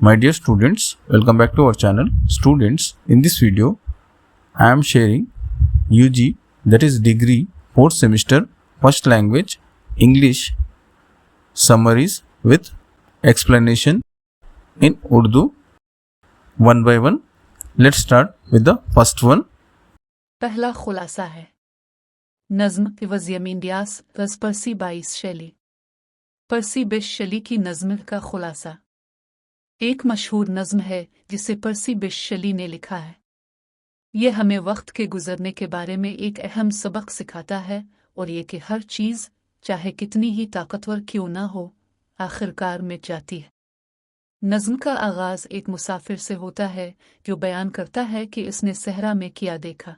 My dear students, welcome back to our channel. Students, in this video, I am sharing UG, that is degree, 4th semester, first language, English, summaries with explanation in Urdu, one by one. Let's start with the first one. पहला खुलासा है नज़्म वज़ीम India's was पर्सी बाईस शैली पर्सी बिश शैली की नज़्म का खुलासा एक मशहूर नज़्म है जिसे पर्सी बिश शैली ने लिखा है। ये हमें वक्त के गुजरने के बारे में एक अहम सबक सिखाता है और ये कि हर चीज़ चाहे कितनी ही ताकतवर क्यों ना हो आखिरकार मिट जाती है। नज़्म का आगाज़ एक मुसाफिर से होता है जो बयान करता है कि उसने सहरा में क्या देखा।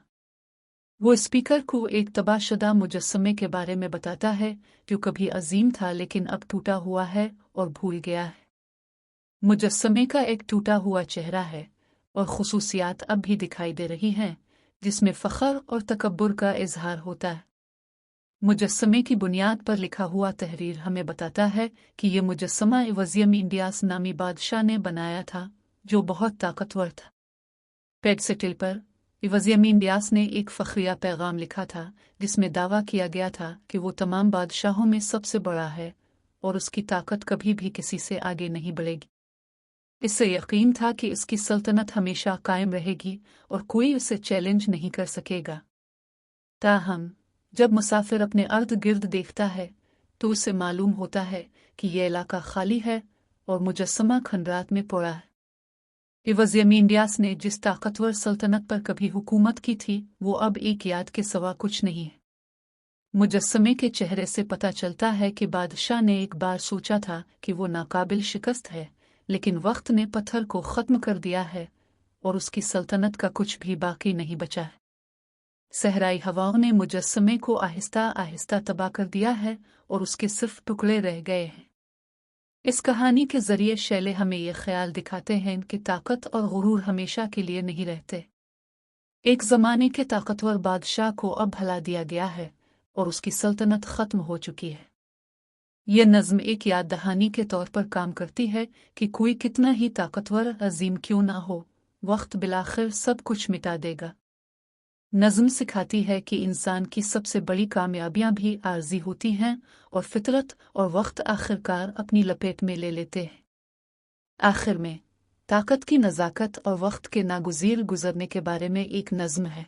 वो स्पीकर को एक तबाहशुदा मुजस्समे के बारे में बताता है जो कभी अजीम था लेकिन अब टूटा हुआ है और भूल गया है। मुजस्समे का एक टूटा हुआ चेहरा है और खुसूसियात अब भी दिखाई दे रही हैं जिसमें फ़ख्र और तकब्बुर का इजहार होता है। मुजस्समे की बुनियाद पर लिखा हुआ तहरीर हमें बताता है कि ये मुजस्समा वज़ीम इंडियास नामी बादशाह ने बनाया था जो बहुत ताकतवर था। पेडसेटल पर वज़ीम इंडियास ने एक फ़ख्रिया पैगाम लिखा था जिसमें दावा किया गया था कि वो तमाम बादशाहों में सबसे बड़ा है और उसकी ताकत कभी भी किसी से आगे नहीं बढ़ेगी। इससे यकीन था कि इसकी सल्तनत हमेशा कायम रहेगी और कोई उसे चैलेंज नहीं कर सकेगा। ताहम जब मुसाफिर अपने अर्द गिर्द देखता है तो उसे मालूम होता है कि यह इलाका खाली है और मुजस्समा खंडरात में पड़ा है। वज़ीम इंडियास ने जिस ताकतवर सल्तनत पर कभी हुकूमत की थी वो अब एक याद के सिवा कुछ नहीं है। मुजस्समे के चेहरे से पता चलता है कि बादशाह ने एक बार सोचा था कि वो नाकाबिल शिकस्त है लेकिन वक्त ने पत्थर को ख़त्म कर दिया है और उसकी सल्तनत का कुछ भी बाकी नहीं बचा है। सहराई हवाओं ने मुजस्समे को आहिस्ता आहिस्ता तबाह कर दिया है और उसके सिर्फ टुकड़े रह गए हैं। इस कहानी के ज़रिए शैले हमें यह ख्याल दिखाते हैं कि ताकत और गुरूर हमेशा के लिए नहीं रहते। एक ज़माने के ताकतवर बादशाह को अब भला दिया गया है और उसकी सल्तनत ख़त्म हो चुकी है। यह नज़्म एक याद दहानी के तौर पर काम करती है कि कोई कितना ही ताकतवर अजीम क्यों ना हो, वक्त बिलाखिर सब कुछ मिटा देगा। नज़्म सिखाती है कि इंसान की सबसे बड़ी कामयाबियां भी आर्जी होती हैं और फितरत और वक्त आखिरकार अपनी लपेट में ले लेते हैं। आखिर में ताकत की नज़ाकत और वक्त के नागुज़ीर गुज़रने के बारे में एक नज़्म है।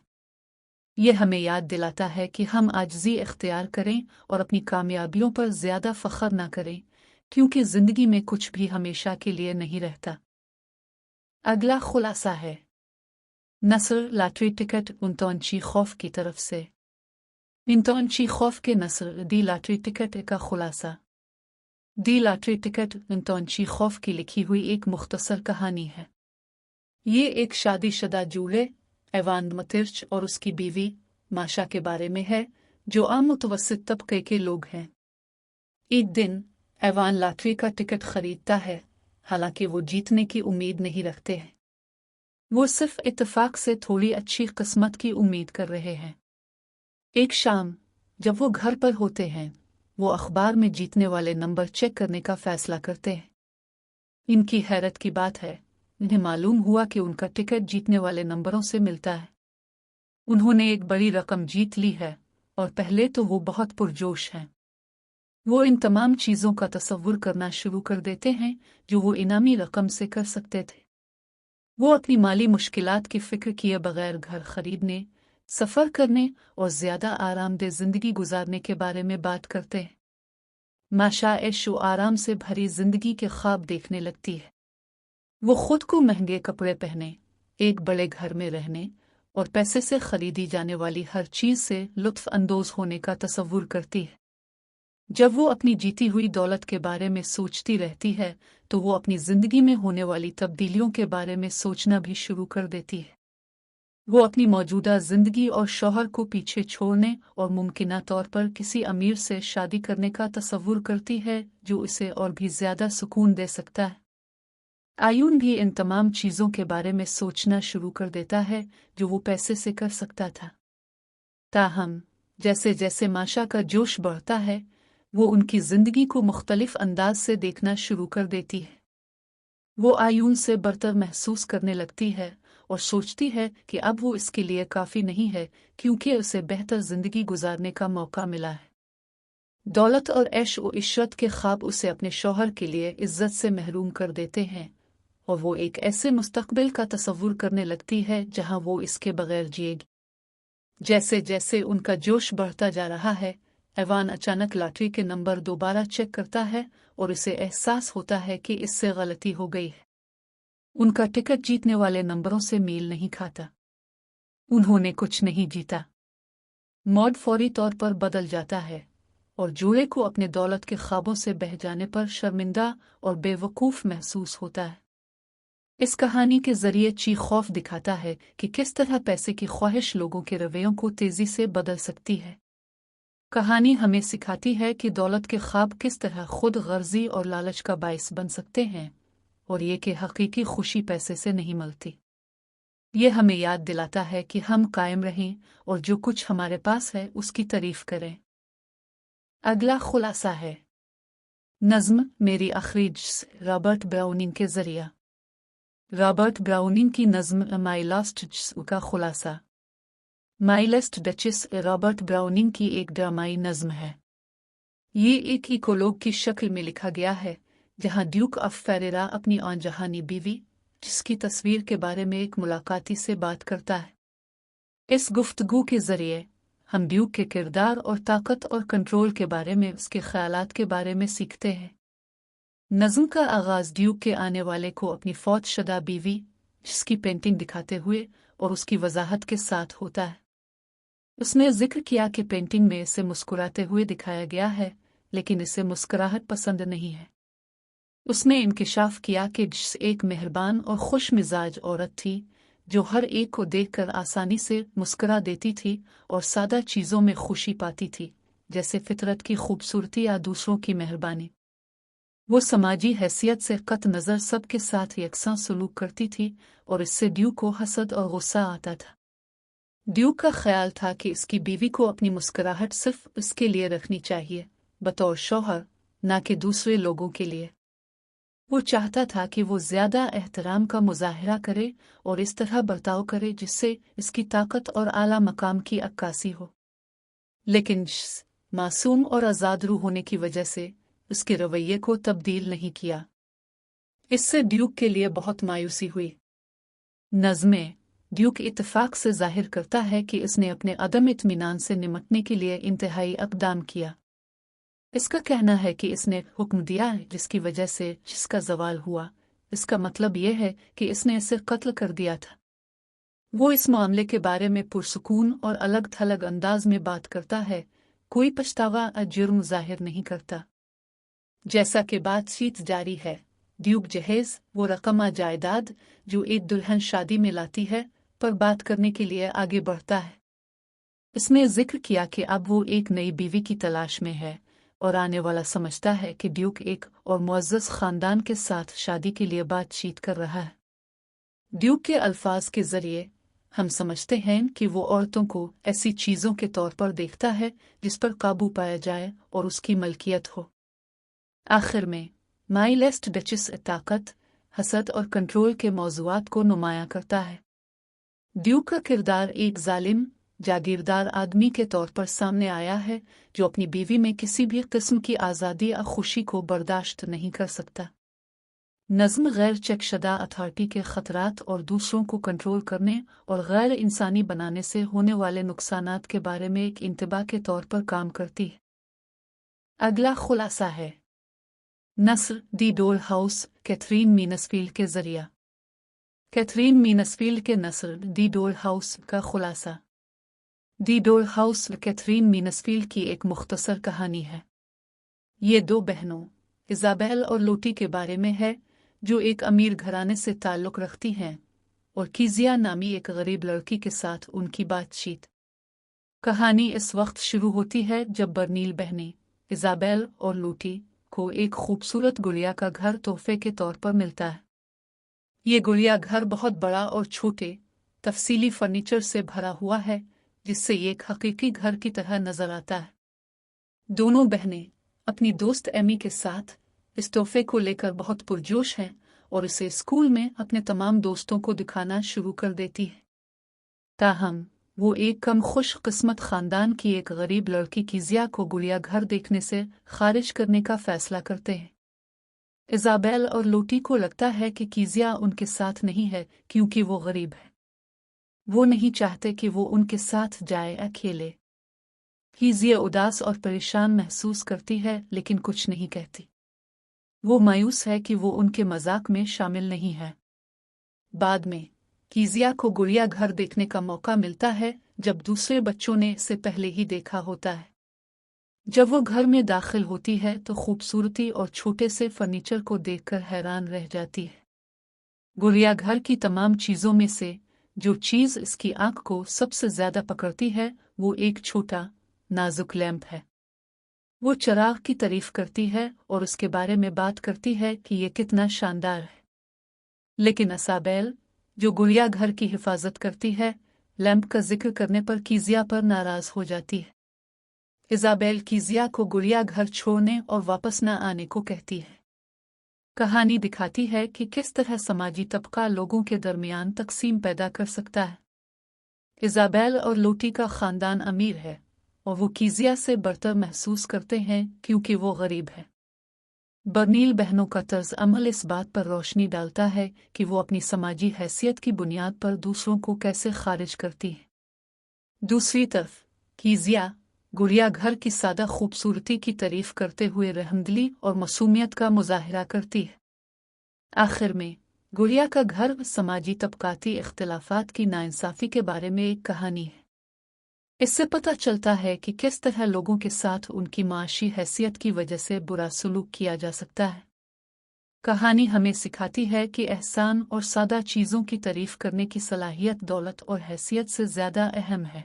यह हमें याद दिलाता है कि हम आजिज़ी इख्तियार करें और अपनी कामयाबियों पर ज़्यादा फ़ख्र ना करें क्योंकि ज़िंदगी में कुछ भी हमेशा के लिए नहीं रहता। अगला खुलासा है नसर लॉटरी टिकट उन्टोन चीखोव की तरफ से। उन्टोन चीखोव के नसर दी लॉटरी टिकट का खुलासा। दी लॉटरी टिकट उन्टोन चीखोव की लिखी हुई एक मुख्तसर कहानी है। ये एक शादीशुदा जूले एवान मतिर्च और उसकी बीवी माशा के बारे में है जो आम मुतवस्सित तबके के लोग हैं। एक दिन एवान लॉटरी का टिकट खरीदता है, हालांकि वो जीतने की उम्मीद नहीं रखते हैं। वो सिर्फ इत्तेफाक से थोड़ी अच्छी किस्मत की उम्मीद कर रहे हैं। एक शाम जब वो घर पर होते हैं वो अखबार में जीतने वाले नंबर चेक करने का फैसला करते हैं। इनकी हैरत की बात है, इन्हें मालूम हुआ कि उनका टिकट जीतने वाले नंबरों से मिलता है। उन्होंने एक बड़ी रकम जीत ली है और पहले तो वो बहुत पुरजोश हैं। वो इन तमाम चीज़ों का तसव्वुर करना शुरू कर देते हैं जो वो इनामी रकम से कर सकते थे। वो अपनी माली मुश्किलात की फ़िक्र किए बगैर घर खरीदने, सफ़र करने और ज़्यादा आरामदेह ज़िंदगी गुजारने के बारे में बात करते हैं। माशा ऐशो आराम से भरी ज़िंदगी के ख्वाब देखने लगती है। वो खुद को महंगे कपड़े पहने, एक बड़े घर में रहने और पैसे से खरीदी जाने वाली हर चीज़ से लुत्फ़ अंदोज़ होने का तसव्वुर करती है। जब वो अपनी जीती हुई दौलत के बारे में सोचती रहती है तो वो अपनी ज़िंदगी में होने वाली तब्दीलियों के बारे में सोचना भी शुरू कर देती है। वो अपनी मौजूदा ज़िंदगी और शौहर को पीछे छोड़ने और मुमकिना तौर पर किसी अमीर से शादी करने का तसव्वुर करती है जो उसे और भी ज़्यादा सुकून दे सकता है। आयून भी इन तमाम चीज़ों के बारे में सोचना शुरू कर देता है जो वो पैसे से कर सकता था। ताहम जैसे जैसे माशा का जोश बढ़ता है वो उनकी ज़िंदगी को मुख्तलिफ अंदाज से देखना शुरू कर देती है। वो आयून से बरतर महसूस करने लगती है और सोचती है कि अब वो इसके लिए काफ़ी नहीं है क्योंकि उसे बेहतर जिंदगी गुजारने का मौका मिला है। दौलत और ऐश व इशरत के ख्वाब उसे अपने शौहर के लिए इज्जत से महरूम कर देते हैं और वो एक ऐसे मुस्तकबिल का तसव्वुर करने लगती है जहां वो इसके बगैर जिएगी। जैसे जैसे उनका जोश बढ़ता जा रहा है, ऐवान अचानक लॉटरी के नंबर दोबारा चेक करता है और इसे एहसास होता है कि इससे गलती हो गई है। उनका टिकट जीतने वाले नंबरों से मेल नहीं खाता। उन्होंने कुछ नहीं जीता। मौड फौरी तौर पर बदल जाता है और जूड़े को अपने दौलत के ख्वाबों से बह जाने पर शर्मिंदा और बेवकूफ़ महसूस होता है। इस कहानी के जरिए ची खौफ दिखाता है कि किस तरह पैसे की ख्वाहिश लोगों के रवैयों को तेजी से बदल सकती है। कहानी हमें सिखाती है कि दौलत के ख्वाब किस तरह खुद गर्जी और लालच का बायस बन सकते हैं और ये कि हकीकी खुशी पैसे से नहीं मिलती। ये हमें याद दिलाता है कि हम कायम रहें और जो कुछ हमारे पास है उसकी तारीफ करें। अगला खुलासा है नज़्म मेरी आखिरी जिस रॉबर्ट ब्राउनिंग के जरिया। रॉबर्ट ब्राउनिंग की नज़्म माई लास्ट जिस का खुलासा। My last duchess Robert browning की एक ड्रामाई नज़्म है। ये एक इकोलोग की शक्ल में लिखा गया है जहां ड्यूक ऑफ फेरेरा अपनी अनजहानी बीवी जिसकी तस्वीर के बारे में एक मुलाकाती से बात करता है। इस गुफ्तगू के जरिए हम ड्यूक के किरदार और ताकत और कंट्रोल के बारे में उसके ख्यालात के बारे में सीखते हैं। नज़्म का आगाज़ ड्यूक के आने वाले को अपनी फौत शुदा बीवी जिसकी पेंटिंग दिखाते हुए और उसकी वजाहत के साथ होता है। उसने जिक्र किया कि पेंटिंग में इसे मुस्कुराते हुए दिखाया गया है लेकिन इसे मुस्कुराहट पसंद नहीं है। उसने इंकिशाफ किया कि जिस एक मेहरबान और खुश मिजाज औरत थी जो हर एक को देखकर आसानी से मुस्कुरा देती थी और सादा चीज़ों में खुशी पाती थी जैसे फितरत की खूबसूरती या दूसरों की मेहरबानी। वो समाजी हैसियत से कत नज़र सबके साथ यकसां सलूक करती थी और इससे ड्यूक को हसद और गुस्सा आता था। ड्यूक का ख्याल था कि इसकी बीवी को अपनी मुस्कुराहट सिर्फ उसके लिए रखनी चाहिए बतौर शौहर, ना कि दूसरे लोगों के लिए। वो चाहता था कि वो ज़्यादा एहतराम का मुजाहरा करे और इस तरह बर्ताव करे जिससे इसकी ताकत और आला मकाम की अक्कासी हो। लेकिन मासूम और आज़ाद रूह होने की वजह से उसके रवैये को तब्दील नहीं किया। इससे ड्यूक के लिए बहुत मायूसी हुई। नज़्में ड्यूक इत्तेफाक से जाहिर करता है कि इसने अपने अदम इत्मीनान से निमटने के लिए इंतहाई इक़दाम किया। इसका कहना है कि इसने हुक्म दिया जिसकी वजह से जिसका ज़वाल हुआ। इसका मतलब यह है कि इसने इसे कत्ल कर दिया था। वो इस मामले के बारे में पुरसुकून और अलग थलग अंदाज में बात करता है, कोई पछतावा या जुर्म जाहिर नहीं करता। जैसा कि बातचीत जारी है, ड्यूक जहेज वो रकम जायदाद जो एक दुल्हन शादी में लाती है पर बात करने के लिए आगे बढ़ता है। इसने जिक्र किया कि अब वो एक नई बीवी की तलाश में है और आने वाला समझता है कि ड्यूक एक और मुअज़्ज़ज़ ख़ानदान के साथ शादी के लिए बातचीत कर रहा है। ड्यूक के अल्फाज के ज़रिए हम समझते हैं कि वो औरतों को ऐसी चीज़ों के तौर पर देखता है जिस पर काबू पाया जाए और उसकी मलकियत हो। आखिर में माई लास्ट डचेस ताकत, हसद और कंट्रोल के मौज़ूआत को नुमायां करता है। ड्यूक का किरदार एक जालिम जागीरदार आदमी के तौर पर सामने आया है जो अपनी बीवी में किसी भी किस्म की आज़ादी या खुशी को बर्दाश्त नहीं कर सकता। नज़्म गैर चेकशदा अथॉरिटी के ख़तरात और दूसरों को कंट्रोल करने और गैर इंसानी बनाने से होने वाले नुकसानात के बारे में एक इंतबाह के तौर पर काम करती है। अगला खुलासा है नस्र दी डोल हाउस कैथरीन मीनसफील्ड के जरिया। कैथरीन मीनसफील्ड के नस्र दी डोल हाउस का खुलासा। दी डोल हाउस कैथरीन मीनसफील्ड की एक मुख्तसर कहानी है। ये दो बहनों इज़ाबेल और लोटी के बारे में है जो एक अमीर घराने से ताल्लुक़ रखती हैं और कीजिया नामी एक गरीब लड़की के साथ उनकी बातचीत। कहानी इस वक्त शुरू होती है जब बर्नील बहनें इज़ाबेल और लोटी को एक खूबसूरत गुड़िया का घर तोहफे के तौर पर मिलता है। ये गुड़िया घर बहुत बड़ा और छोटे तफसीली फर्नीचर से भरा हुआ है जिससे ये एक हकीकी घर की तरह नजर आता है। दोनों बहनें अपनी दोस्त एमी के साथ इस तोहफे को लेकर बहुत पुरजोश हैं और उसे स्कूल में अपने तमाम दोस्तों को दिखाना शुरू कर देती है। ताहम वो एक कम खुशकिस्मत खानदान की एक गरीब लड़की कीजिया को गुड़िया घर देखने से खारिज करने का फैसला करते हैं। इजाबेल और लोटी को लगता है कि कीजिया उनके साथ नहीं है क्योंकि वो गरीब है। वो नहीं चाहते कि वो उनके साथ जाए अकेले। कीजिया उदास और परेशान महसूस करती है लेकिन कुछ नहीं कहती। वो मायूस है कि वो उनके मजाक में शामिल नहीं है। बाद में कीजिया को गुड़िया घर देखने का मौका मिलता है जब दूसरे बच्चों ने इसे पहले ही देखा होता है। जब वो घर में दाखिल होती है तो खूबसूरती और छोटे से फर्नीचर को देखकर हैरान रह जाती है। गुड़िया घर की तमाम चीज़ों में से जो चीज़ इसकी आंख को सबसे ज्यादा पकड़ती है वो एक छोटा नाजुक लैंप है। वो चिराग की तारीफ करती है और उसके बारे में बात करती है कि ये कितना शानदार है। लेकिन इसाबेल, जो गुड़िया घर की हिफाजत करती है, लैंप का जिक्र करने पर कीजिया पर नाराज हो जाती है। इजाबेल कीजिया को गुड़िया घर छोड़ने और वापस न आने को कहती है। कहानी दिखाती है कि किस तरह समाजी तबका लोगों के दरमियान तकसीम पैदा कर सकता है। इजाबेल और लोटी का खानदान अमीर है और वो कीजिया से बरतर महसूस करते हैं क्योंकि वो गरीब है। बर्नील बहनों का तर्ज अमल इस बात पर रोशनी डालता है कि वो अपनी समाजी हैसियत की बुनियाद पर दूसरों को कैसे खारिज करती है। दूसरी तरफ कीजिया गुड़िया घर की सादा खूबसूरती की तारीफ करते हुए रहमदिली और मासूमियत का मुजाहिरा करती है। आखिर में गुड़िया का घर समाजी तबकाती इख्तिलाफात की नाइंसाफ़ी के बारे में एक कहानी है। इससे पता चलता है कि किस तरह लोगों के साथ उनकी माशी हैसियत की वजह से बुरा सलूक किया जा सकता है। कहानी हमें सिखाती है कि एहसान और सादा चीज़ों की तारीफ करने की सलाहियत दौलत और हैसियत से ज़्यादा अहम है।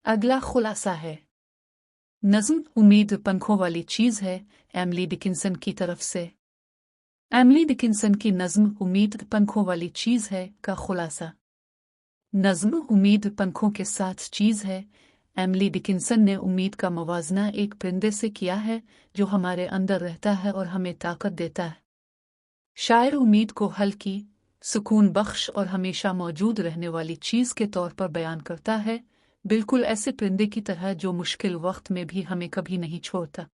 अगला खुलासा है। नज़्म उम्मीद पंखों वाली चीज़ है, एमिली डिकिंसन की तरफ से। एमिली डिकिंसन की नज़्म उम्मीद पंखों वाली चीज़ है का खुलासा। नज़्म उम्मीद पंखों के साथ चीज़ है। एमिली डिकिंसन ने उम्मीद का मवाजना एक परिंदे से किया है जो हमारे अंदर रहता है और हमें ताकत देता है। शायर उम्मीद को हल्की, सुकून बख्श और हमेशा मौजूद रहने वाली चीज़ के तौर पर बयान करता है, बिल्कुल ऐसे परिंदे की तरह जो मुश्किल वक्त में भी हमें कभी नहीं छोड़ता।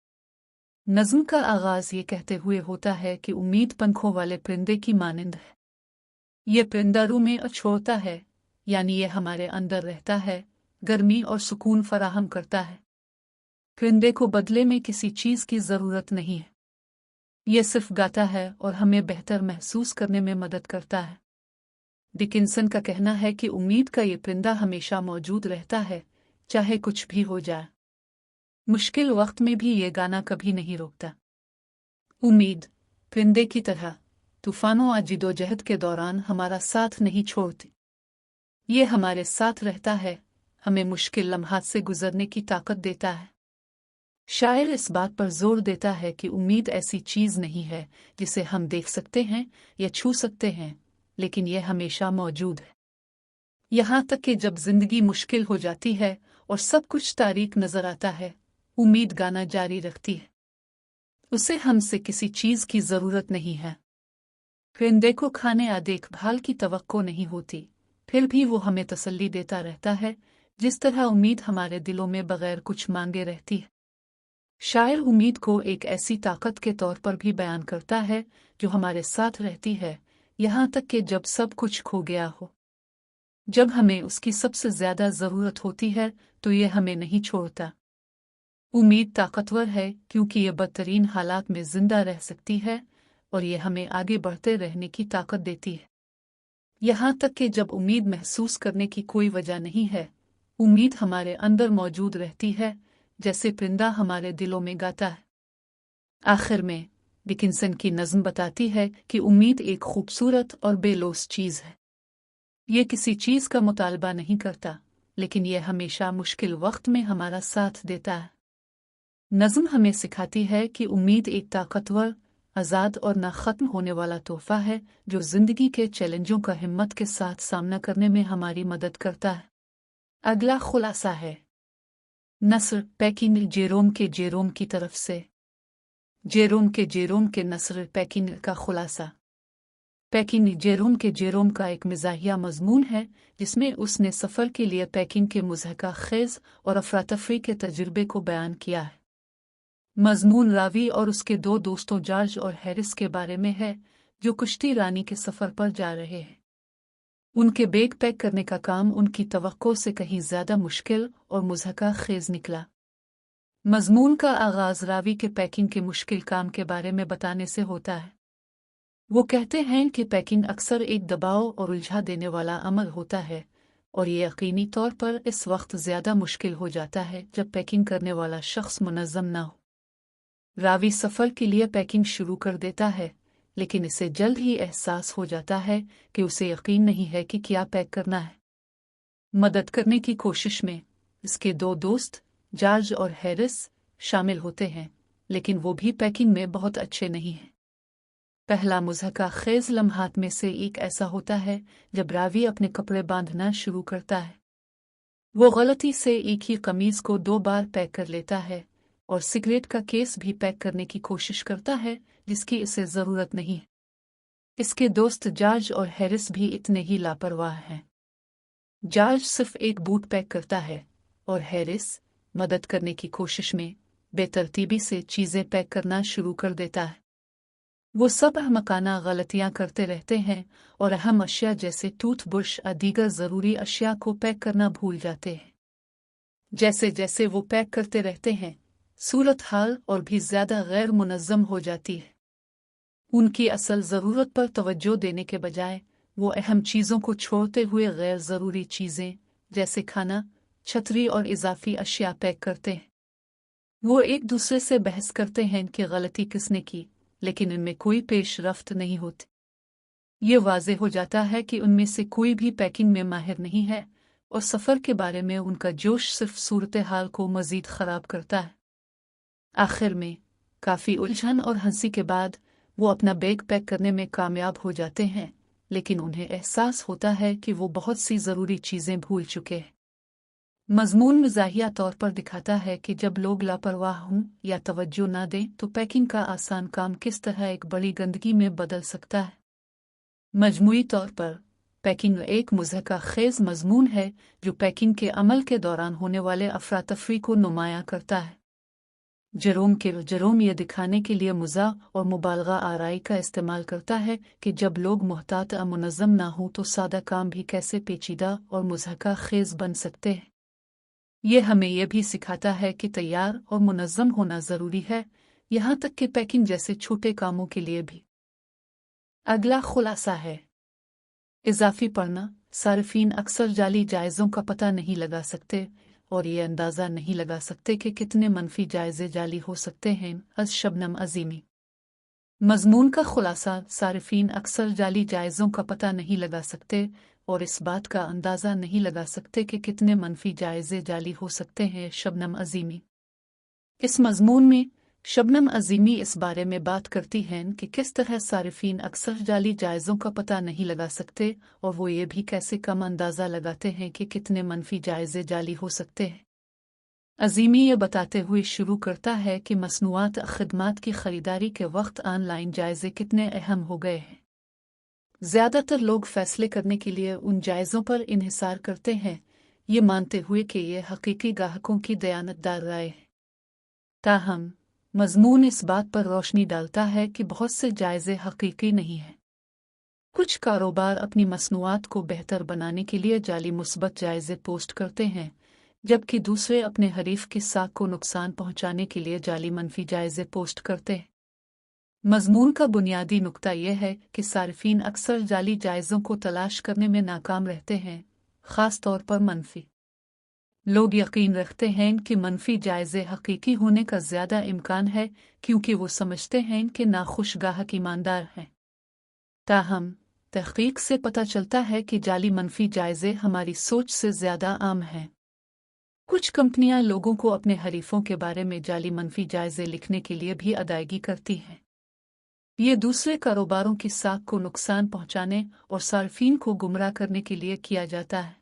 नज़्म का आगाज़ ये कहते हुए होता है कि उम्मीद पंखों वाले परिंदे की मानिंद है। ये परिंदा रूह में छोड़ता है, यानी ये हमारे अंदर रहता है, गर्मी और सुकून फराहम करता है। परिंदे को बदले में किसी चीज़ की ज़रूरत नहीं है। ये सिर्फ गाता है और हमें बेहतर महसूस करने में मदद करता है। डिकिंसन का कहना है कि उम्मीद का ये परिंदा हमेशा मौजूद रहता है, चाहे कुछ भी हो जाए। मुश्किल वक्त में भी ये गाना कभी नहीं रोकता। उम्मीद परिंदे की तरह तूफानों और जिदोजहद के दौरान हमारा साथ नहीं छोड़ती। ये हमारे साथ रहता है, हमें मुश्किल लम्हात से गुजरने की ताकत देता है। शायर इस बात पर जोर देता है कि उम्मीद ऐसी चीज़ नहीं है जिसे हम देख सकते हैं या छू सकते हैं, लेकिन यह हमेशा मौजूद है। यहाँ तक कि जब जिंदगी मुश्किल हो जाती है और सब कुछ तारीक नजर आता है, उम्मीद गाना जारी रखती है। उसे हमसे किसी चीज़ की ज़रूरत नहीं है। परिंदे को खाने या देखभाल की तवक्को नहीं होती, फिर भी वो हमें तसल्ली देता रहता है, जिस तरह उम्मीद हमारे दिलों में बगैर कुछ मांगे रहती है। शायर उम्मीद को एक ऐसी ताकत के तौर पर भी बयान करता है जो हमारे साथ रहती है, यहाँ तक कि जब सब कुछ खो गया हो। जब हमें उसकी सबसे ज़्यादा ज़रूरत होती है तो ये हमें नहीं छोड़ता। उम्मीद ताकतवर है क्योंकि ये बदतरीन हालात में ज़िंदा रह सकती है और ये हमें आगे बढ़ते रहने की ताकत देती है। यहाँ तक कि जब उम्मीद महसूस करने की कोई वजह नहीं है, उम्मीद हमारे अंदर मौजूद रहती है, जैसे परिंदा हमारे दिलों में गाता है। आखिर में डिकिंसन की नज़्म बताती है कि उम्मीद एक खूबसूरत और बेलौस चीज़ है। ये किसी चीज़ का मुतालबा नहीं करता, लेकिन यह हमेशा मुश्किल वक्त में हमारा साथ देता है। नज़्म हमें सिखाती है कि उम्मीद एक ताकतवर, आज़ाद और ना ख़त्म होने वाला तोहफ़ा है जो ज़िंदगी के चैलेंजों का हिम्मत के साथ सामना करने में हमारी मदद करता है। अगला खुलासा है। नस्र पैकिंग जेरोम की तरफ से। जेरोम के नस्र पैकिंग का खुलासा। पैकिंग जेरोम के जेरोम का एक मिजाहिया मजमून है जिसमें उसने सफ़र के लिए पैकिंग के मुज़हका खेज़ और अफरातफरी के तजुर्बे को बयान किया है। मजमून रावी और उसके दो दोस्तों जॉर्ज और हैरिस के बारे में है जो कुश्ती रानी के सफ़र पर जा रहे हैं। उनके बैग पैक करने का काम उनकी तवक्को से कहीं ज़्यादा मुश्किल और मुज़हका खेज़ निकला। मजमून का आगाज़ रावी के पैकिंग के मुश्किल काम के बारे में बताने से होता है। वो कहते हैं कि पैकिंग अक्सर एक दबाव और उलझा देने वाला अमल होता है और ये यकीनी तौर पर इस वक्त ज़्यादा मुश्किल हो जाता है जब पैकिंग करने वाला शख्स मुनज़्ज़म ना हो। रावी सफ़र के लिए पैकिंग शुरू कर देता है लेकिन इसे जल्द ही एहसास हो जाता है कि उसे यकीन नहीं है कि क्या पैक करना है। मदद करने की कोशिश में इसके दो दोस्त जॉर्ज और हैरिस शामिल होते हैं लेकिन वो भी पैकिंग में बहुत अच्छे नहीं हैं। पहला मुज़हका खेज़ लम्हात में से एक ऐसा होता है जब रावी अपने कपड़े बांधना शुरू करता है। वो गलती से एक ही कमीज़ को 2 बार पैक कर लेता है और सिगरेट का केस भी पैक करने की कोशिश करता है जिसकी इसे ज़रूरत नहीं है। इसके दोस्त जॉर्ज और हैरिस भी इतने ही लापरवाह हैं। जॉर्ज सिर्फ एक बूट पैक करता है और हैरिस मदद करने की कोशिश में बेतरतीबी से चीज़ें पैक करना शुरू कर देता है। वो सब अहमकाना गलतियां करते रहते हैं और अहम अशिया जैसे टूथब्रश और दीगर ज़रूरी अशिया को पैक करना भूल जाते हैं। जैसे जैसे वो पैक करते रहते हैं सूरत हाल और भी ज़्यादा गैर मुनज़्ज़म हो जाती है। उनकी असल ज़रूरत पर तवज्जो देने के बजाय वो अहम चीज़ों को छोड़ते हुए गैर ज़रूरी चीज़ें जैसे खाना, छतरी और इजाफी अशिया पैक करते हैं। वो एक दूसरे से बहस करते हैं कि गलती किसने की, लेकिन इनमें कोई पेशरफ्त नहीं होती। ये वाज़े हो जाता है कि उनमें से कोई भी पैकिंग में माहिर नहीं है और सफ़र के बारे में उनका जोश सिर्फ सूरत हाल को मज़ीद ख़राब करता है। आखिर में काफ़ी उलझन और हंसी के बाद वो अपना बैग पैक करने में कामयाब हो जाते हैं लेकिन उन्हें एहसास होता है कि वो बहुत सी ज़रूरी चीज़ें भूल चुके हैं। मज़मून मज़ाहिया तौर पर दिखाता है कि जब लोग लापरवाह हों या तवज्जो ना दें तो पैकिंग का आसान काम किस तरह एक बड़ी गंदगी में बदल सकता है। मजमूई तौर पर पैकिंग एक मुज़हका खेज़ मज़मून है जो पैकिंग के अमल के दौरान होने वाले अफरातफरी को नुमायां करता है। जेरोम ये दिखाने के लिए मज़ाह और मुबालगा आराई का इस्तेमाल करता है कि जब लोग मुहतात और मुनज़्ज़म ना हों तो सादा काम भी कैसे पेचीदा और मुज़हका खेज़ बन सकते हैं। ये हमें यह भी सिखाता है कि तैयार और मुनज़्ज़म होना ज़रूरी है, यहाँ तक कि पैकिंग जैसे छोटे कामों के लिए भी। अगला खुलासा है इजाफी पढ़ना। सारिफीन अक्सर जाली जायज़ों का पता नहीं लगा सकते और ये अंदाज़ा नहीं लगा सकते कि कितने मनफी जायज़े जाली हो सकते हैं। शबनम अज़ीमी। मज़मून का खुलासा सारिफीन अक्सर जाली जायज़ों का पता नहीं लगा सकते और इस बात का अंदाज़ा नहीं लगा सकते कि कितने मनफी जायज़े जाली हो सकते हैं। शबनम अज़ीमी। इस मज़मून में शबनम अज़ीमी इस बारे में बात करती हैं कि किस तरह सारिफीन अक्सर जाली जायज़ों का पता नहीं लगा सकते और वो ये भी कैसे कम अंदाज़ा लगाते हैं कि कितने मनफी जायज़े जाली हो सकते हैं। अज़ीमी ये बताते हुए शुरू करता है कि मसनूआत खिदमात की ख़रीदारी के वक्त ऑनलाइन जायज़े कितने अहम हो गए हैं। ज़्यादातर लोग फ़ैसले करने के लिए उन जायज़ों पर इन्हिसार करते हैं ये मानते हुए कि ये हकीकी ग्राहकों की दयानतदार राय है। ताहम मज़मून इस बात पर रोशनी डालता है कि बहुत से जायज़े हकीकी नहीं हैं। कुछ कारोबार अपनी मसनूआत को बेहतर बनाने के लिए जाली मुस्बत जायज़े पोस्ट करते हैं जबकि दूसरे अपने हरीफ की साख को नुकसान पहुंचाने के लिए जाली मनफी जायज़े पोस्ट करते हैं। मज़मून का बुनियादी नुक्ता यह है कि सारिफीन अक्सर जाली जायज़ों को तलाश करने में नाकाम रहते हैं, ख़ास तौर पर मनफी। लोग यकीन रखते हैं कि मनफी जायज़े हकीकी होने का ज़्यादा इम्कान है क्योंकि वो समझते हैं कि नाखुश गाहक ईमानदार हैं। ताहम तहक़ीक़ से पता चलता है कि जाली मनफी जायज़े हमारी सोच से ज़्यादा आम हैं। कुछ कंपनियां लोगों को अपने हरीफों के बारे में जाली मनफी जायज़े लिखने के लिए भी अदायगी करती हैं। ये दूसरे कारोबारों की साख को नुकसान पहुंचाने और सार्फिन को गुमराह करने के लिए किया जाता है।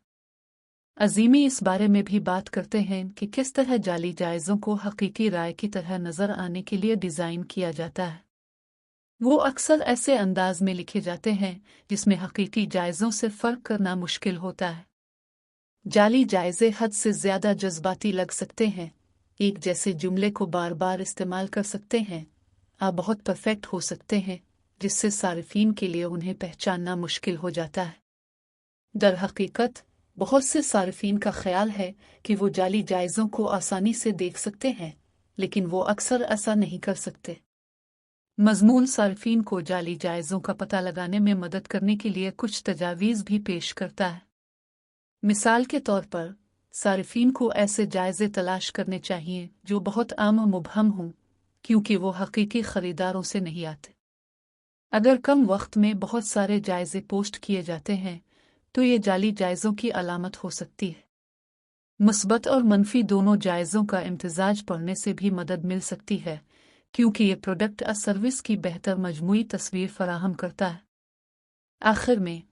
अज़ीमी इस बारे में भी बात करते हैं कि किस तरह जाली जायज़ों को हकीकी राय की तरह नज़र आने के लिए डिज़ाइन किया जाता है। वो अक्सर ऐसे अंदाज में लिखे जाते हैं जिसमें हकीकी जायज़ों से फ़र्क करना मुश्किल होता है। जाली जायज़े हद से ज़्यादा जज्बाती लग सकते हैं, एक जैसे जुमले को बार बार इस्तेमाल कर सकते हैं, बहुत परफेक्ट हो सकते हैं, जिससे सारिफीन के लिए उन्हें पहचानना मुश्किल हो जाता है। दर हकीकत बहुत से सारिफीन का ख्याल है कि वो जाली जायज़ों को आसानी से देख सकते हैं, लेकिन वो अक्सर ऐसा नहीं कर सकते। मज़मून सारिफीन को जाली जायज़ों का पता लगाने में मदद करने के लिए कुछ तजावीज़ भी पेश करता है। मिसाल के तौर पर, सारिफीन को ऐसे जायज़े तलाश करने चाहिए जो बहुत आम और मुबहम हों, क्योंकि वो हकीकी ख़रीदारों से नहीं आते। अगर कम वक्त में बहुत सारे जायज़े पोस्ट किए जाते हैं, तो ये जाली जायज़ों की अलामत हो सकती है। मुस्बत और मनफी दोनों जायज़ों का इम्तिजाज पढ़ने से भी मदद मिल सकती है, क्योंकि ये प्रोडक्ट या सर्विस की बेहतर मजमूई तस्वीर फराहम करता है। आखिर में,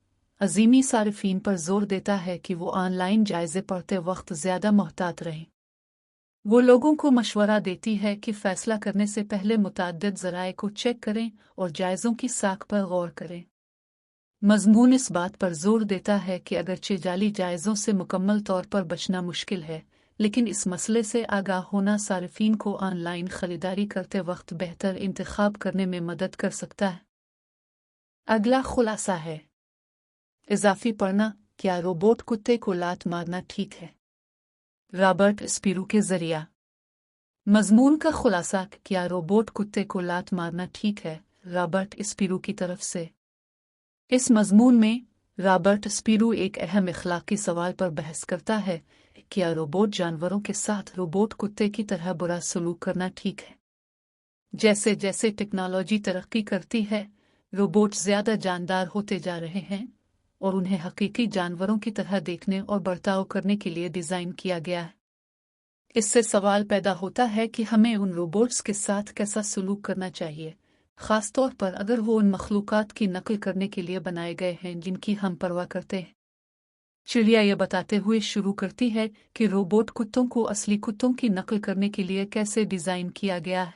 अज़ीमी सारिफीन पर जोर देता है कि वो ऑनलाइन जायज़े पढ़ते वक्त ज़्यादा मोहतात रहें। वो लोगों को मशवरा देती है कि फ़ैसला करने से पहले मुतअद्दिद ज़राए को चेक करें और जायज़ों की साख पर गौर करें। मज़मून इस बात पर जोर देता है कि अगरचे जाली जायज़ों से मुकम्मल तौर पर बचना मुश्किल है, लेकिन इस मसले से आगाह होना सारिफीन को ऑनलाइन ख़रीदारी करते वक्त बेहतर इंतखाब करने में मदद कर सकता है। अगला खुलासा है, इजाफी पढ़ना, क्या रोबोट कुत्ते को लात मारना ठीक है? रॉबर्ट स्पिरू के ज़रिया। मज़मून का खुलासा, क्या रोबोट कुत्ते को लात मारना ठीक है? रॉबर्ट स्पिरू की तरफ से। इस मज़मून में रॉबर्ट स्पिरू एक अहम इखलाकी सवाल पर बहस करता है, क्या रोबोट जानवरों के साथ रोबोट कुत्ते की तरह बुरा सलूक करना ठीक है? जैसे जैसे टेक्नोलॉजी तरक्की करती है, रोबोट ज़्यादा जानदार होते जा रहे हैं और उन्हें हकीकी जानवरों की तरह देखने और बर्ताव करने के लिए डिज़ाइन किया गया है। इससे सवाल पैदा होता है कि हमें उन रोबोट्स के साथ कैसा सलूक करना चाहिए, ख़ास तौर पर अगर वो उन मखलूक़ात की नकल करने के लिए बनाए गए हैं जिनकी हम परवाह करते हैं। चिड़िया यह बताते हुए शुरू करती है कि रोबोट कुत्तों को असली कुत्तों की नकल करने के लिए कैसे डिज़ाइन किया गया है।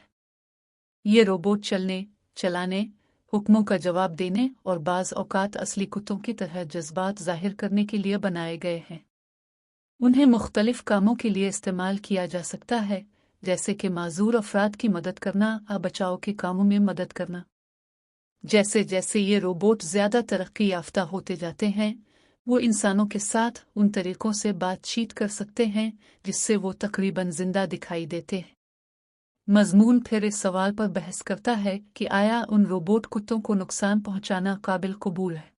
ये रोबोट चलने, चलाने, हुक्मों का जवाब देने और बाज़ औक़ात असली कुत्तों की तरह जज्बात ज़ाहिर करने के लिए बनाए गए हैं। उन्हें मुख्तलिफ कामों के लिए इस्तेमाल किया जा सकता है, जैसे कि माज़ूर अफराद की मदद करना या बचाव के कामों में मदद करना। जैसे जैसे ये रोबोट ज़्यादा तरक्की याफ्ता होते जाते हैं, वो इंसानों के साथ उन तरीक़ों से बातचीत कर सकते हैं जिससे वो तकरीबन जिंदा दिखाई देते हैं। मज़मून फिर इस सवाल पर बहस करता है कि आया उन रोबोट कुत्तों को नुकसान पहुंचाना काबिल कबूल है।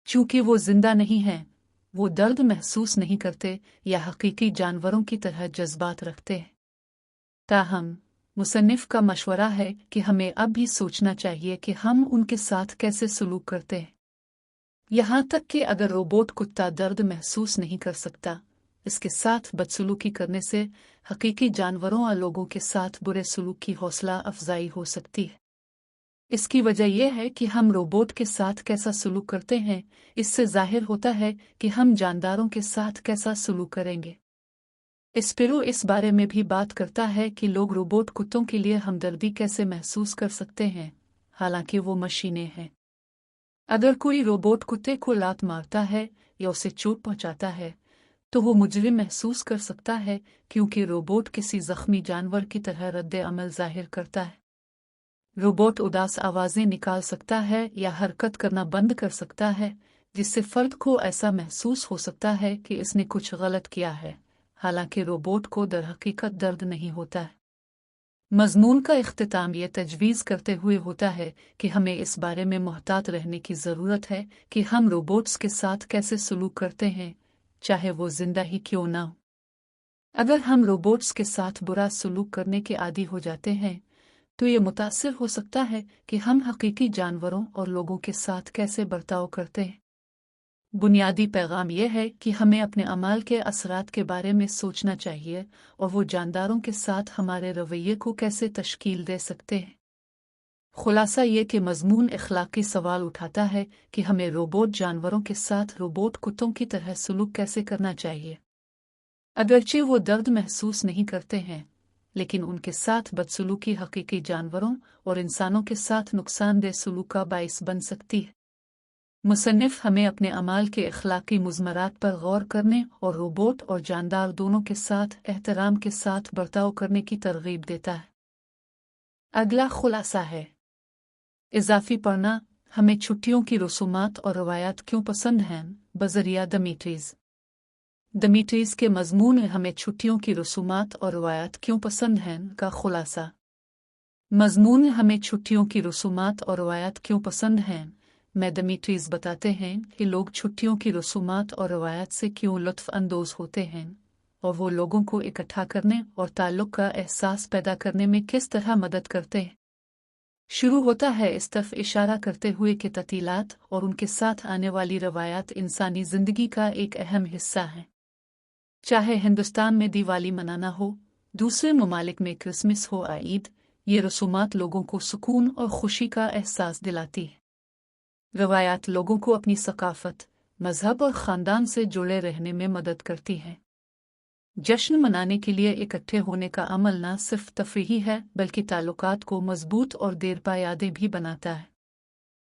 चूंकि वो जिंदा नहीं हैं, वो दर्द महसूस नहीं करते या हकीकी जानवरों की तरह जज्बात रखते हैं। ताहम, मुसन्निफ का मशवरा है कि हमें अब भी सोचना चाहिए कि हम उनके साथ कैसे सलूक करते हैं। यहाँ तक कि अगर रोबोट कुत्ता दर्द महसूस नहीं कर सकता, इसके साथ बदसलूकी करने से हकीकी जानवरों और लोगों के साथ बुरे सलूक की हौसला अफजाई हो सकती है। इसकी वजह यह है कि हम रोबोट के साथ कैसा सलूक करते हैं, इससे जाहिर होता है कि हम जानदारों के साथ कैसा सलूक करेंगे। स्पिरू इस बारे में भी बात करता है कि लोग रोबोट कुत्तों के लिए हमदर्दी कैसे महसूस कर सकते हैं, हालांकि वो मशीनें हैं। अगर कोई रोबोट कुत्ते को लात मारता है या उसे चोट पहुंचाता है, तो वो मुजरिम महसूस कर सकता है, क्योंकि रोबोट किसी जख्मी जानवर की तरह रद्द अमल जाहिर करता है। रोबोट उदास आवाज़ें निकाल सकता है या हरकत करना बंद कर सकता है, जिससे फ़र्द को ऐसा महसूस हो सकता है कि इसने कुछ गलत किया है, हालांकि रोबोट को दरहकीकत दर्द नहीं होता है। मज़मून का इख्तिताम यह तजवीज़ करते हुए होता है कि हमें इस बारे में मुहतात रहने की ज़रूरत है कि हम रोबोट्स के साथ कैसे सलूक करते हैं, चाहे वो जिंदा ही क्यों ना हो। अगर हम रोबोट्स के साथ बुरा सलूक करने के आदी हो जाते हैं, तो ये मुतासिर हो सकता है कि हम हकीकी जानवरों और लोगों के साथ कैसे बर्ताव करते हैं। बुनियादी पैगाम यह है कि हमें अपने अमाल के असरात के बारे में सोचना चाहिए और वो जानदारों के साथ हमारे रवैये को कैसे तश्कील दे सकते हैं। खुलासा ये कि मज़मून इखलाकी सवाल उठाता है कि हमें रोबोट जानवरों के साथ रोबोट कुत्तों की तरह सलूक कैसे करना चाहिए। अगरचे वो दर्द महसूस नहीं करते हैं, लेकिन उनके साथ बदसलूकी हकीकी जानवरों और इंसानों के साथ नुकसानदेह सलूक का बाइस बन सकती है। मुसन्निफ हमें अपने अमाल के अखलाकी मुज़मरात पर गौर करने और रोबोट और जानदार दोनों के साथ एहतराम के साथ बर्ताव करने की तरगीब देता है। अगला खुलासा है, इजाफी पढ़ना हमें छुट्टियों की रसूमात और रवायात क्यों पसंद हैं, बज़रिया दमीट्रीज़ के मज़मून में हमें छुट्टियों की रसूमात और रवायात क्यों पसंद हैं का खुलासा। मज़मून में हमें छुट्टियों की रसूमात और रवायात क्यों पसंद हैं में दमीट्रीज़ बताते हैं कि लोग छुट्टियों की रसूमात और रवायात से क्यों लुत्फ़ अंदोज़ होते हैं और वो लोगों को इकट्ठा करने और ताल्लुक़ का एहसास पैदा करने में किस तरह मदद करते हैं। शुरू होता है इस तरफ इशारा करते हुए कि ततीलात और उनके साथ आने वाली रवायात इंसानी ज़िंदगी का एक अहम हिस्सा हैं। चाहे हिंदुस्तान में दिवाली मनाना हो, दूसरे ममालिक में क्रिसमस हो या ईद, ये रसूमात लोगों को सुकून और खुशी का एहसास दिलाती है। रवायात लोगों को अपनी सकाफ़त, मज़हब और ख़ानदान से जुड़े रहने में मदद करती हैं। जश्न मनाने के लिए इकट्ठे होने का अमल न सिर्फ तफरीही है बल्कि ताल्लुकात को मजबूत और देरपा यादें भी बनाता है।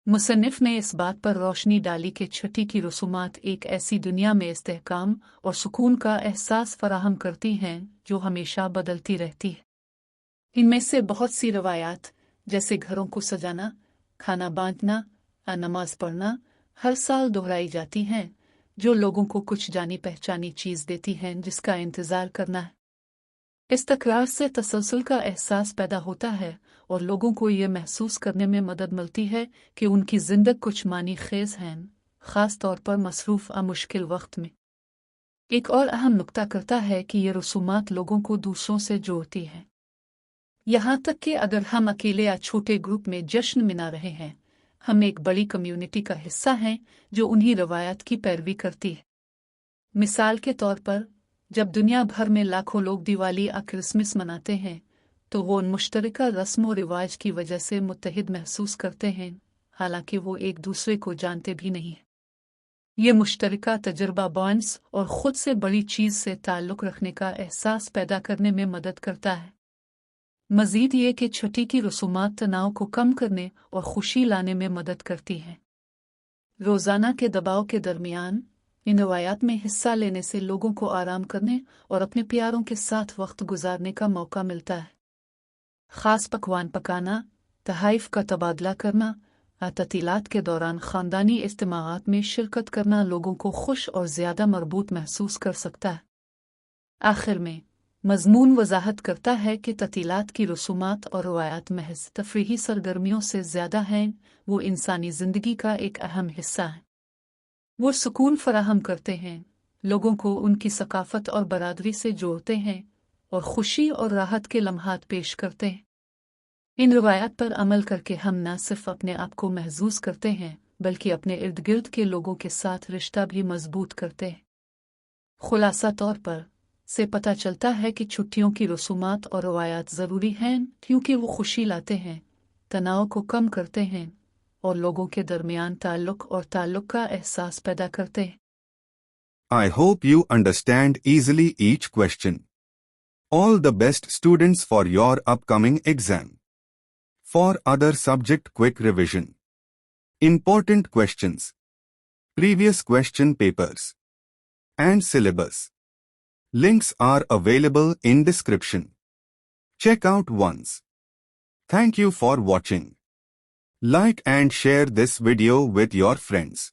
मुसन्निफ ने इस बात पर रोशनी डाली कि छठी की रसूमात एक ऐसी दुनिया में इस्तेहकाम और सुकून का एहसास फराहम करती हैं जो हमेशा बदलती रहती है। इनमें से बहुत सी रवायात जैसे घरों को सजाना, खाना बांटना या नमाज पढ़ना हर साल दोहराई जाती हैं, जो लोगों को कुछ जानी पहचानी चीज़ देती हैं जिसका इंतज़ार करना है। इस तकरार से तसलसल का एहसास पैदा होता है और लोगों को ये महसूस करने में मदद मिलती है कि उनकी ज़िंदगी कुछ मानी खेज़ हैं, ख़ास तौर पर मसरूफ़ आ मुश्किल वक्त में। एक और अहम नुक्ता करता है कि ये रसूमात लोगों को दूसरों से जोड़ती हैं। यहाँ तक कि अगर हम अकेले या छोटे ग्रुप में जश्न मना रहे हैं, हम एक बड़ी कम्युनिटी का हिस्सा हैं जो उन्हीं रवायात की पैरवी करती है। मिसाल के तौर पर जब दुनिया भर में लाखों लोग दिवाली या क्रिसमस मनाते हैं तो वो उन मुश्तरका रस्म व रिवाज की वजह से मुत्तहिद महसूस करते हैं, हालांकि वो एक दूसरे को जानते भी नहीं हैं। ये मुश्तरका तजर्बा बॉन्ड्स और ख़ुद से बड़ी चीज़ से ताल्लुक़ रखने का एहसास पैदा करने में मदद करता है। मज़ीद ये कि छठी की रसूमात तनाव को कम करने और खुशी लाने में मदद करती हैं। रोज़ाना के दबाव के दरमियान इन रवायात में हिस्सा लेने से लोगों को आराम करने और अपने प्यारों के साथ वक्त गुजारने का मौका मिलता है। ख़ास पकवान पकाना, तहाइफ का तबादला करना या ततीलात के दौरान ख़ानदानी इज्तिमाआत में शिरकत करना लोगों को खुश और ज़्यादा मरबूत महसूस कर सकता है। आखिर में मज़मून वज़ाहत करता है कि ततीलात की रसूमात और रवायात महज तफरीही सरगर्मियों से ज़्यादा हैं, वो इंसानी ज़िंदगी का एक अहम हिस्सा है। वो सुकून फराहम करते हैं, लोगों को उनकी सकाफ़त और बरादरी से जोड़ते हैं और खुशी और राहत के लम्हात पेश करते हैं। इन रवायात पर अमल करके हम न सिर्फ अपने आप को महसूस करते हैं बल्कि अपने इर्द गिर्द के लोगों के साथ रिश्ता भी मजबूत करते हैं। खुलासा तौर पर से पता चलता है कि छुट्टियों की रसूमात और रवायात ज़रूरी हैं क्योंकि वो खुशी लाते हैं, तनाव को कम करते हैं और लोगों के दरमियान ताल्लुक़ और ताल्लुक़ का एहसास पैदा करते हैं। I hope you understand easily each question. All the best, students, for your upcoming exam. For other subject quick revision, important questions, previous question papers, and syllabus. Links are available in description. Check out once. Thank you for watching. Like and share this video with your friends.